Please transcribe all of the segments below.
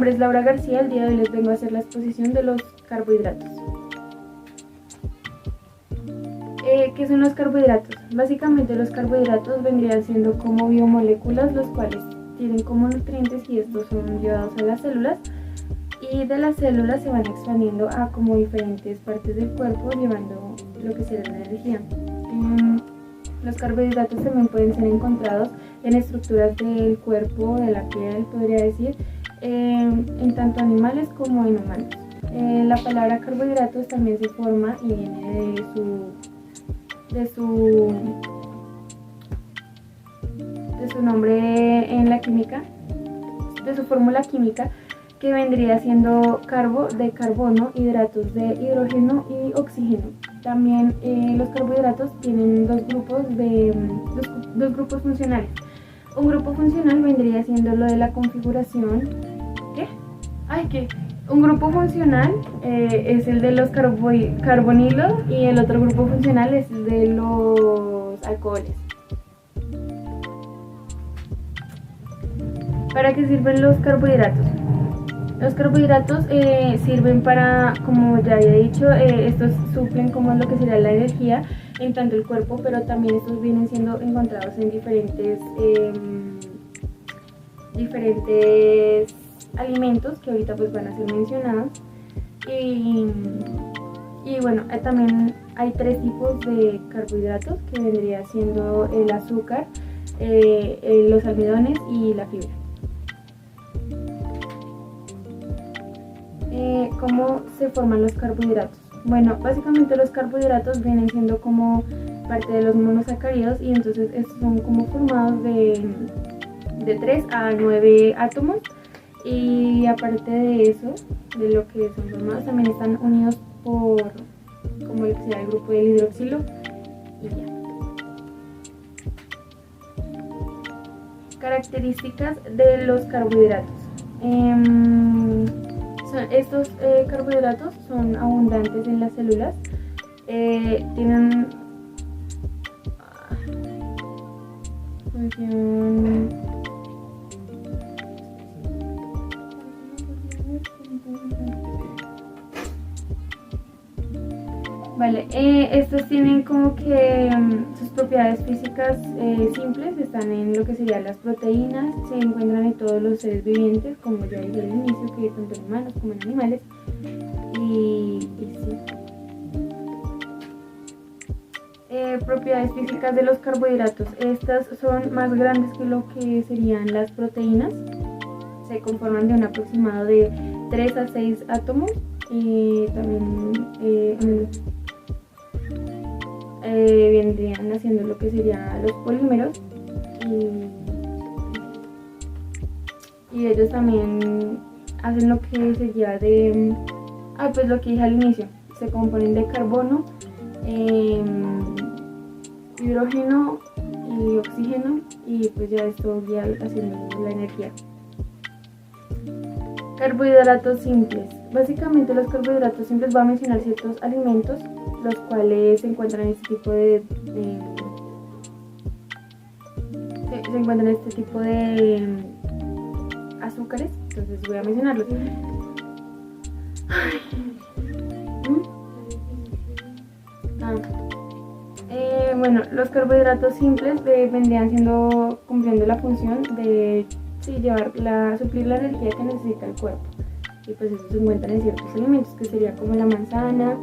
nombre es Laura García. El día de hoy les vengo a hacer la exposición de los carbohidratos. ¿Qué son los carbohidratos? Básicamente los carbohidratos vendrían siendo como biomoléculas, los cuales tienen como nutrientes y estos son llevados a las células, y de las células se van expandiendo a como diferentes partes del cuerpo, llevando lo que será la energía. Los carbohidratos también pueden ser encontrados en estructuras del cuerpo, de la piel, podría decir, en tanto animales como en humanos. La palabra carbohidratos también se forma y viene de su nombre en la química, de su fórmula química, que vendría siendo carbo de carbono, hidratos de hidrógeno y oxígeno. También los carbohidratos tienen dos grupos funcionales. Un grupo funcional vendría siendo lo de la configuración. Un grupo funcional es el de los carbonilos y el otro grupo funcional es el de los alcoholes. ¿Para qué sirven los carbohidratos? Los carbohidratos sirven para, como ya había dicho, estos suplen como lo que sería la energía en tanto el cuerpo, pero también estos vienen siendo encontrados en diferentes alimentos que ahorita pues van a ser mencionados. Y bueno, también hay tres tipos de carbohidratos, que vendría siendo el azúcar, los almidones y la fibra. ¿Cómo se forman los carbohidratos? Bueno, básicamente los carbohidratos vienen siendo como parte de los monosacáridos, y entonces estos son como formados de 3 a 9 átomos, y aparte de eso, de lo que son formados, también están unidos por como el grupo del hidroxilo y ya. Características de los carbohidratos. Estos carbohidratos son abundantes en las células, tienen estos tienen como que sus propiedades físicas simples están en lo que serían las proteínas, se encuentran en todos los seres vivientes, como ya dije al inicio, que tanto en humanos como en animales, y sí. Propiedades físicas de los carbohidratos. Estas son más grandes que lo que serían las proteínas, se conforman de un aproximado de 3 a 6 átomos, y también vendrían haciendo lo que serían los polímeros, y ellos también hacen lo que sería pues lo que dije al inicio, se componen de carbono, hidrógeno y oxígeno, y pues ya esto ya haciendo la energía. Carbohidratos simples. Básicamente los carbohidratos simples va a mencionar ciertos alimentos los cuales se encuentran en este tipo de azúcares, entonces voy a mencionarlos. Bueno, los carbohidratos simples vendrían cumpliendo la función de suplir la energía que necesita el cuerpo, y pues eso se encuentran en ciertos alimentos, que sería como la manzana,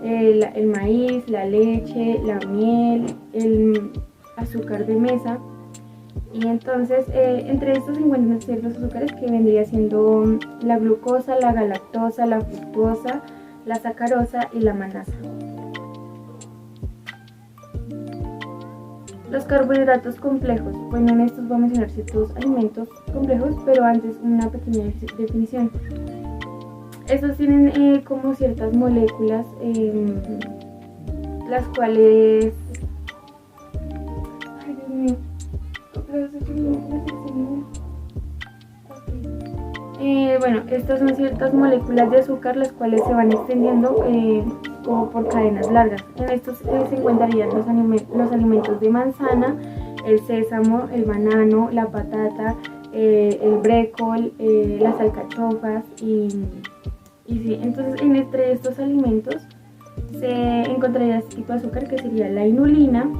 el maíz, la leche, la miel, el azúcar de mesa. Y entonces entre estos se encuentran ciertos azúcares, que vendría siendo la glucosa, la galactosa, la fructosa, la sacarosa y la manaza. Los carbohidratos complejos. Bueno, en estos voy a mencionar ciertos alimentos complejos, pero antes una pequeña definición. Estos tienen como ciertas moléculas, las cuales... Ay, Dios mío. Bueno, estas son ciertas moléculas de azúcar, las cuales se van extendiendo como por cadenas largas. En estos se encontrarían los alimentos de manzana, el sésamo, el banano, la patata, el brécol, las alcachofas y sí, entonces entre estos alimentos se encontraría este tipo de azúcar que sería la inulina,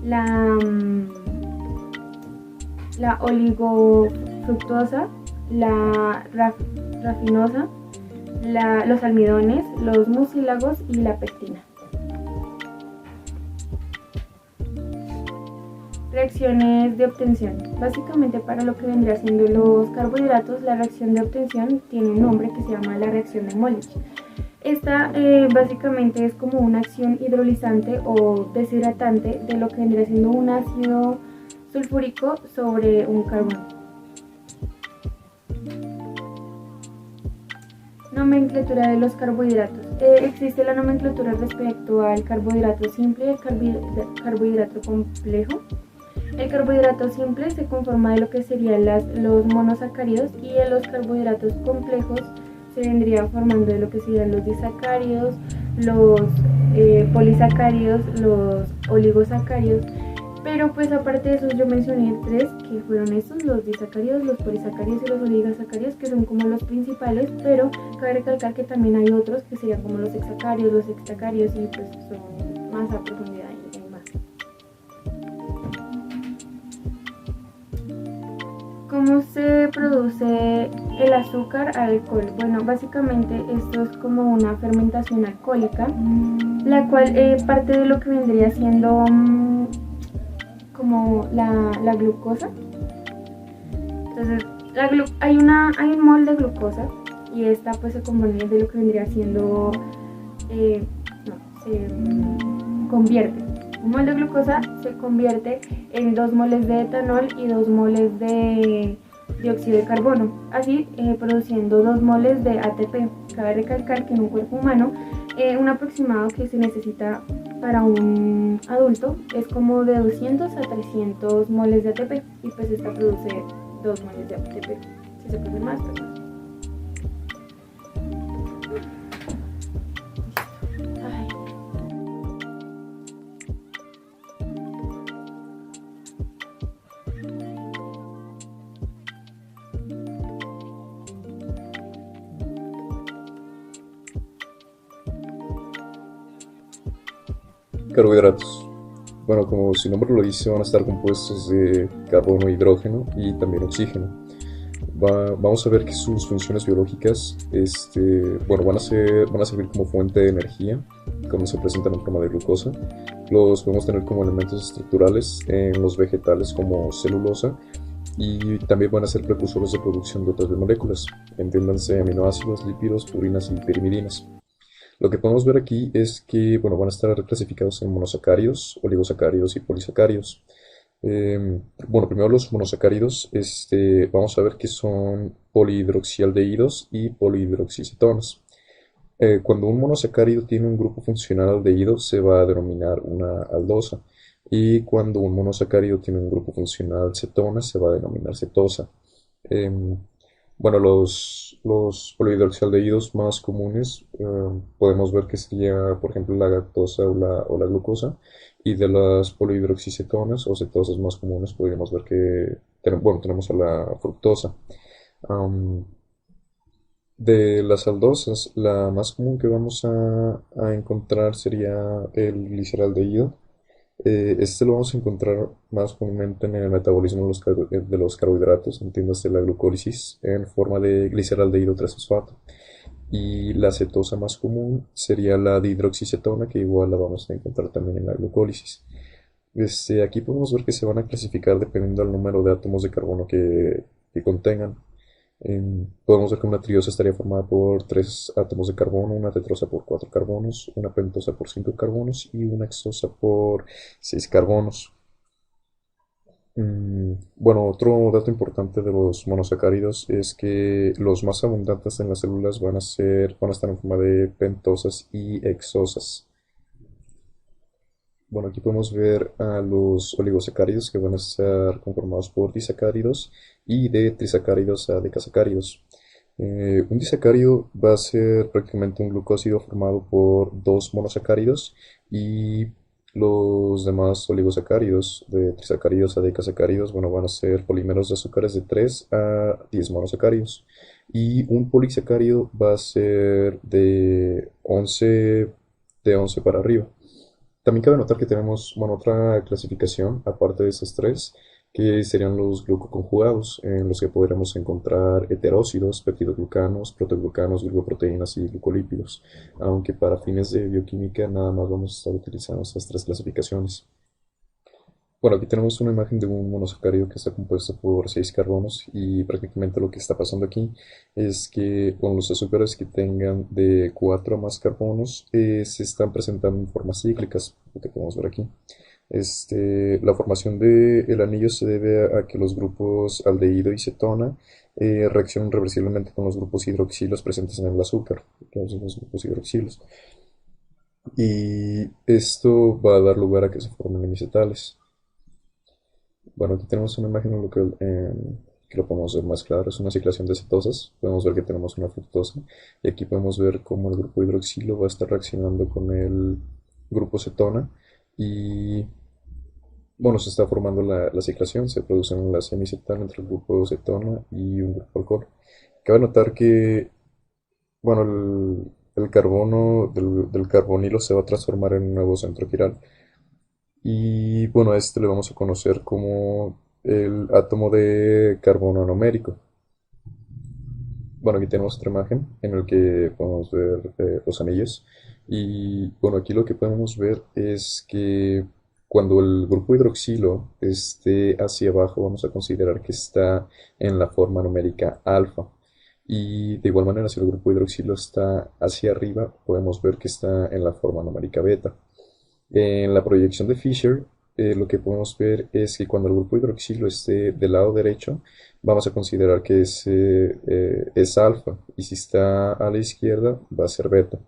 la, la oligofructosa, la rafinosa, los almidones, los mucílagos y la pectina. Reacciones de obtención. Básicamente para lo que vendría siendo los carbohidratos, la reacción de obtención tiene un nombre que se llama la reacción de Molich. Esta básicamente es como una acción hidrolizante o deshidratante de lo que vendría siendo un ácido sulfúrico sobre un carbono. Nomenclatura de los carbohidratos. Existe la nomenclatura respecto al carbohidrato simple y el carbohidrato complejo. El carbohidrato simple se conforma de lo que serían los monosacáridos y en los carbohidratos complejos se vendría formando de lo que serían los disacáridos, los polisacáridos, los oligosacáridos. Pero pues aparte de esos yo mencioné tres que fueron estos, los disacáridos, los polisacáridos y los oligosacáridos, que son como los principales, pero cabe recalcar que también hay otros que serían como los hexacáridos, los hextacáridos y pues son más a profundidad y más. ¿Cómo se produce el azúcar al alcohol? Bueno, básicamente esto es como una fermentación alcohólica, la cual parte de lo que vendría siendo como la glucosa. Entonces, hay un mol de glucosa y esta pues se compone de lo que vendría siendo, se convierte. Un mol de glucosa se convierte en 2 moles de etanol y 2 moles de dióxido de carbono, así produciendo 2 moles de ATP. Cabe recalcar que en un cuerpo humano un aproximado que se necesita para un adulto es como de 200 a 300 moles de ATP y pues esta produce 2 moles de ATP. Si se produce más, pues más. Carbohidratos. Bueno, como su nombre lo dice, van a estar compuestos de carbono, hidrógeno y también oxígeno. Vamos a ver que sus funciones biológicas bueno, van a servir como fuente de energía, como se presentan en forma de glucosa. Los podemos tener como elementos estructurales en los vegetales como celulosa y también van a ser precursores de producción de otras moléculas, entiéndanse aminoácidos, lípidos, purinas y pirimidinas. Lo que podemos ver aquí es que bueno, van a estar clasificados en monosacáridos, oligosacáridos y polisacáridos. Bueno, primero los monosacáridos, vamos a ver que son polihidroxialdehídos y polihidroxicetonas. Cuando un monosacárido tiene un grupo funcional aldehído, se va a denominar una aldosa. Y cuando un monosacárido tiene un grupo funcional cetona, se va a denominar cetosa. Em, bueno, los polihidroxialdehídos más comunes podemos ver que sería, por ejemplo, la galactosa o la glucosa. Y de las polihidroxicetonas o cetosas más comunes podríamos ver que bueno, tenemos a la fructosa. Am, de las aldosas, la más común que vamos a encontrar sería el gliceraldehído. Este lo vamos a encontrar más comúnmente en el metabolismo de los carbohidratos, entiéndase la glucólisis, en forma de gliceraldehído 3-fosfato. Y la cetosa más común sería la dihidroxicetona, que igual la vamos a encontrar también en la glucólisis. Aquí podemos ver que se van a clasificar dependiendo del número de átomos de carbono que contengan. Podemos ver que una triosa estaría formada por 3 átomos de carbono, una tetrosa por 4 carbonos, una pentosa por 5 carbonos y una hexosa por 6 carbonos. Bueno, otro dato importante de los monosacáridos es que los más abundantes en las células van a estar en forma de pentosas y hexosas. Bueno, aquí podemos ver a los oligosacáridos que van a estar conformados por disacáridos y de trisacáridos a decasacáridos. Un disacárido va a ser prácticamente un glucósido formado por 2 monosacáridos y Los demás oligosacáridos, de trisacáridos a decasacáridos, bueno, van a ser polímeros de azúcares de 3 a 10 monosacáridos. Y un polisacárido va a ser de 11 para arriba. También cabe notar que tenemos, bueno, otra clasificación, aparte de estos tres, que serían los glucoconjugados, en los que podremos encontrar heterócidos, peptidoglucanos, protoglucanos, glicoproteínas y glucolípidos, aunque para fines de bioquímica nada más vamos a estar utilizando estas tres clasificaciones. Bueno, aquí tenemos una imagen de un monosacárido que está compuesto por 6 carbonos y prácticamente lo que está pasando aquí es que con los azúcares que tengan de 4 a más carbonos se están presentando en formas cíclicas, lo que podemos ver aquí. La formación del anillo se debe a que los grupos aldehído y cetona reaccionan reversiblemente con los grupos hidroxilos presentes en el azúcar, los grupos hidroxilos. Y esto va a dar lugar a que se formen hemicetales. Bueno, aquí tenemos una imagen en que lo podemos ver más claro. Es una ciclación de cetosas. Podemos ver que tenemos una fructosa. Y aquí podemos ver cómo el grupo hidroxilo va a estar reaccionando con el grupo cetona. Y bueno, se está formando la ciclación. Se produce un enlace hemicetal entre el grupo cetona y un grupo alcohol. Cabe notar que, bueno, el carbono del carbonilo se va a transformar en un nuevo centro quiral. Y bueno, a este le vamos a conocer como el átomo de carbono anomérico. Bueno, aquí tenemos otra imagen en la que podemos ver los anillos. Y bueno, aquí lo que podemos ver es que cuando el grupo hidroxilo esté hacia abajo, vamos a considerar que está en la forma numérica alfa. Y de igual manera, si el grupo hidroxilo está hacia arriba, podemos ver que está en la forma numérica beta. En la proyección de Fisher, lo que podemos ver es que cuando el grupo hidroxilo esté del lado derecho, vamos a considerar que es alfa, y si está a la izquierda, va a ser beta.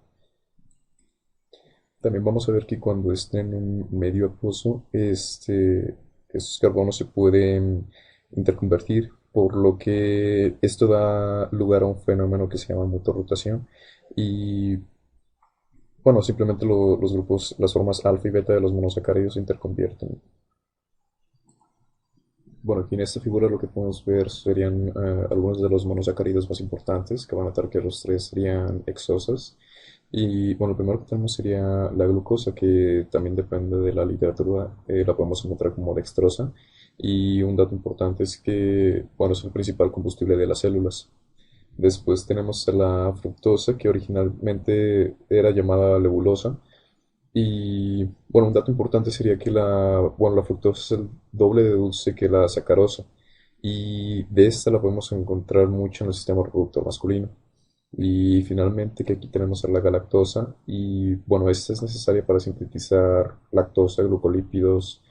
También vamos a ver que cuando esté en un medio acuoso, estos carbonos se pueden interconvertir, por lo que esto da lugar a un fenómeno que se llama mutorrotación. Y bueno, simplemente los grupos, las formas alfa y beta de los monosacáridos se interconvierten. Bueno, aquí en esta figura lo que podemos ver serían algunos de los monosacáridos más importantes, que van a notar que los tres serían hexosas. Y bueno, lo primero que tenemos sería la glucosa, que también depende de la literatura, la podemos encontrar como dextrosa. Y un dato importante es que, bueno, es el principal combustible de las células. Después tenemos a la fructosa, que originalmente era llamada lebulosa. Y bueno, un dato importante sería que la fructosa es el doble de dulce que la sacarosa. Y de esta la podemos encontrar mucho en el sistema reproductor masculino. Y finalmente que aquí tenemos a la galactosa. Y bueno, esta es necesaria para sintetizar lactosa, glucolípidos,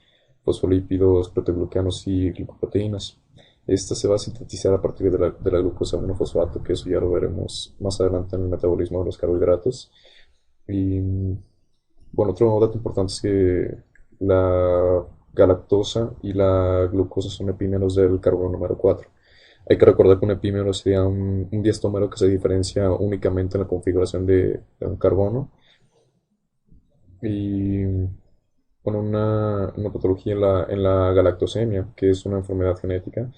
fosfolípidos, protoglucanos y glicoproteínas. Esta se va a sintetizar a partir de la glucosa monofosfato, que eso ya lo veremos más adelante en el metabolismo de los carbohidratos. Y bueno, otro dato importante es que la galactosa y la glucosa son epímeros del carbono número 4. Hay que recordar que un epímero sería un diastómero que se diferencia únicamente en la configuración de un carbono. Y bueno, una patología en la galactosemia, que es una enfermedad genética,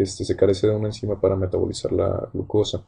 se carece de una enzima para metabolizar la glucosa.